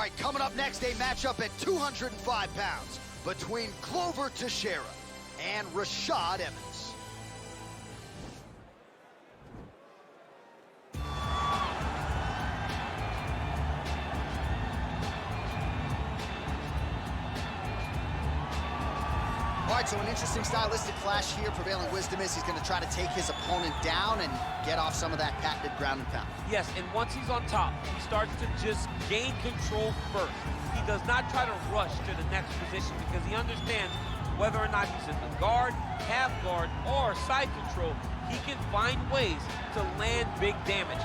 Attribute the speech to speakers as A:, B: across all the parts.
A: right, coming up next, a matchup at 205 pounds between Glover Teixeira and Rashad Evans. All right, so an interesting stylistic clash here. Prevailing wisdom is he's going to try to take his opponent down and get off some of that patented ground and pound.
B: Yes, and once he's on top, he starts to just gain control first. He does not try to rush to the next position because he understands whether or not he's in the guard, half guard, or side control, he can find ways to land big damage.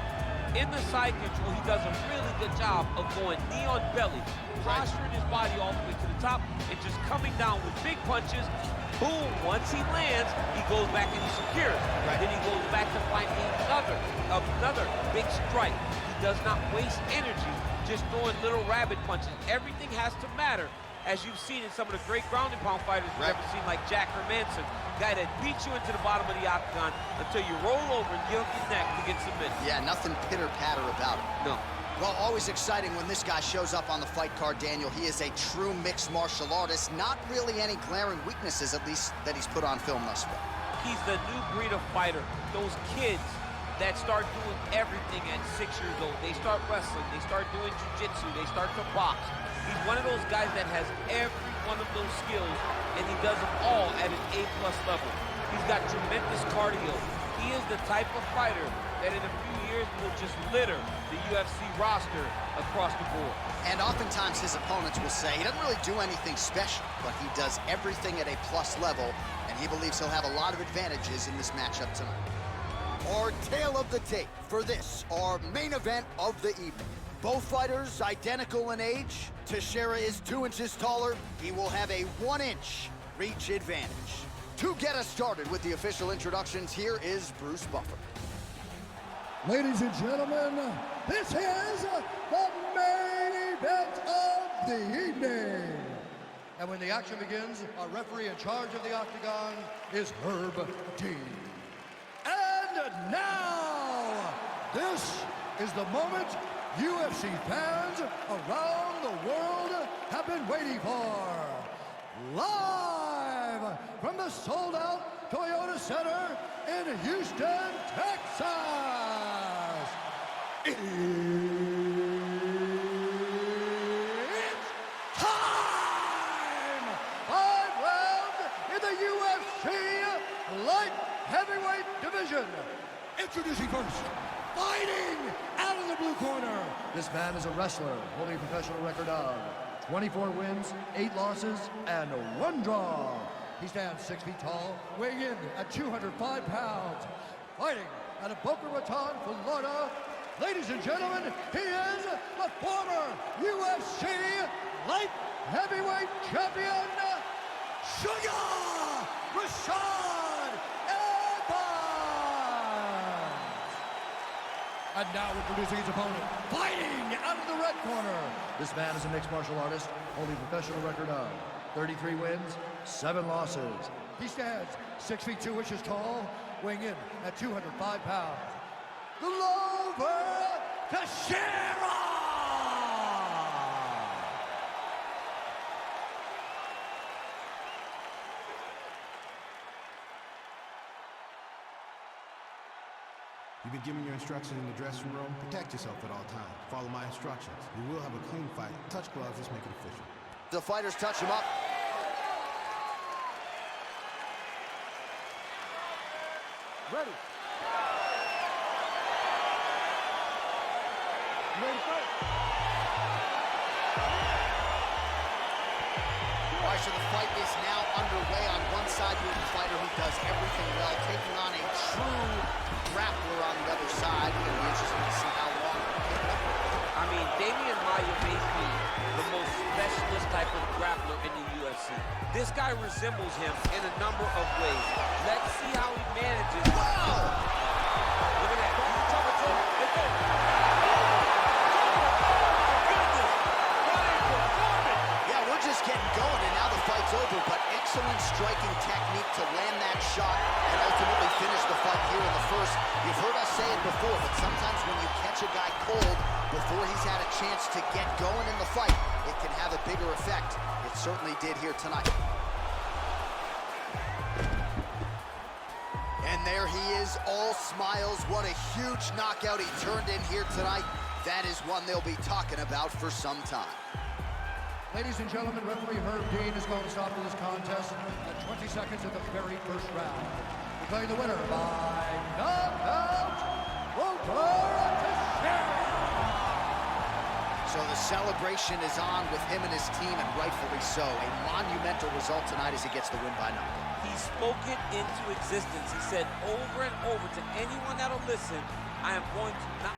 B: In the side control, he does a really good job of going knee on belly, posturing his body all the way to the top, and just coming down with big punches. Boom, once he lands, he goes back and he secures. Right. Then he goes back to find another big strike. He does not waste energy just throwing little rabbit punches. Everything has to matter, as you've seen in some of the great ground and pound fighters we've ever seen, like Jack Hermanson, guy that beats you into the bottom of the octagon until you roll over and give up your neck to get submitted.
A: Yeah, nothing pitter-patter about it.
B: No.
A: Well, always exciting when this guy shows up on the fight card, Daniel. He is a true mixed martial artist. Not really any glaring weaknesses, at least, that he's put on film thus far.
B: He's the new breed of fighter. Those kids that start doing everything at 6 years old. They start wrestling, they start doing jiu-jitsu, they start to box. He's one of those guys that has every one of those skills, and he does them all at an A-plus level. He's got tremendous cardio. He is the type of fighter that in a few years will just litter the UFC roster across the board.
A: And oftentimes his opponents will say he doesn't really do anything special, but he does everything at a plus level, and he believes he'll have a lot of advantages in this matchup tonight. Our tale of the tape for this, our main event of the evening. Both fighters identical in age. Teixeira is 2 inches taller. He will have a 1-inch reach advantage. To get us started with the official introductions, here is Bruce Buffer.
C: Ladies and gentlemen, this is the main event of the evening. And when the action begins, our referee in charge of the octagon is Herb Dean. And now, this is the moment UFC fans around the world have been waiting for. Live from the sold-out Toyota Center in Houston, Texas. It's time! 5 rounds in the UFC light heavyweight division. Introducing first, fighting out of the blue corner. This man is a wrestler holding a professional record of 24 wins, 8 losses, and 1 draw. He stands 6 feet tall, weighing in at 205 pounds. Fighting out of Boca Raton, Florida. Ladies and gentlemen, he is the former UFC light heavyweight champion, Sugar Rashad Evans. And now introducing his opponent, fighting out of the red corner. This man is a mixed martial artist, holding a professional record of 33 wins, 7 losses. He stands 6 feet 2 inches tall, weighing in at 205 pounds. Glover Teixeira!
D: You've been given your instructions in the dressing room. Protect yourself at all times. Follow my instructions. We will have a clean fight. Touch gloves, let's make it official.
A: The fighters touch him up.
C: Ready. Ready to fight.
A: All right, so the fight is now underway. On one side, you have a fighter who does everything well, taking on a true grappler on the other side. It's going to be interesting to see how long.
B: I mean, Damian Maia may be the most specialist type of grappler in the UFC. This guy resembles him in a number of ways. Let's see how he manages.
A: Wow!
B: Look at that. Let's go.
A: Yeah, we're just getting going, and now the fight's over, but excellent striking technique to land that shot and ultimately finish the fight here in the first. You've heard us say it before, but sometimes when you catch a guy cold before he's had a chance to get going in the fight, it can have a bigger effect. It certainly did here tonight. And there he is, all smiles. What a huge knockout he turned in here tonight. That is one they'll be talking about for some time.
C: Ladies and gentlemen, referee Herb Dean is going to stop this contest at 20 seconds of the very first round. Declaring the winner by knockout,
A: So the celebration is on with him and his team, and rightfully so. A monumental result tonight as he gets the win by knockout.
B: He spoke it into existence. He said over and over to anyone that'll listen, I am going to knock